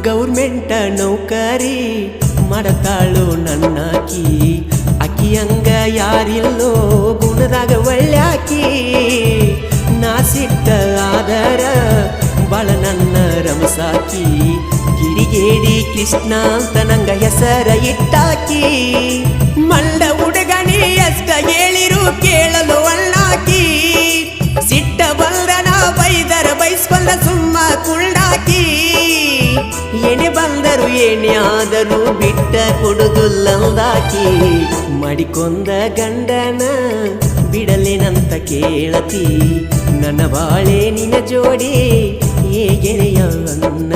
government ನೌಕರಿ ಮಾಡತಾಳು ನನ್ನಾಕಿ ಅಕ್ಕಿ ಹಂಗ ಯಾರಿಲ್ಲೋ ಗುಣದಾಗ ಒಳ್ಳ್ಯಾಕಿ ನಾ ಸಿಟ್ಟ ಆದರ ಬಾಳ ನನ್ನ ರಮಸಾಕಿ ಗಿರಿಗೇಡಿ ಕೃಷ್ಣ ಅಂತ ನಂಗ ಹೆಸರ ಇಟ್ಟಾಕಿ ಮಳ್ಳ ಹುಡುಗನಿ ಎಷ್ಟ ಹೇಳಿರು ಕೇಳಲು ಅಣ್ಣಾಕಿ ಸಿಟ್ಟ ಬಂದನ ಬೈದರ ಬೈಸ್ಕೊಂಡ ಸುಮ್ಮ ಕುಳ್ಳಾಕಿ ಏನೇ ಬಂದರು ಏನೇ ಆದರೂ ಬಿಟ್ಟ ಕೊಡುದುಲ್ಲಂದಾಕಿ ಮಾಡಿಕೊಂದ ಗಂಡನ ಬಿಡಲೇನಂತ ಕೇಳತಿ ನನ್ನ ಬಾಳೆ ನಿನ್ನ ಜೋಡಿ ಏ ಗೆಳೆಯ ಅನ್ನ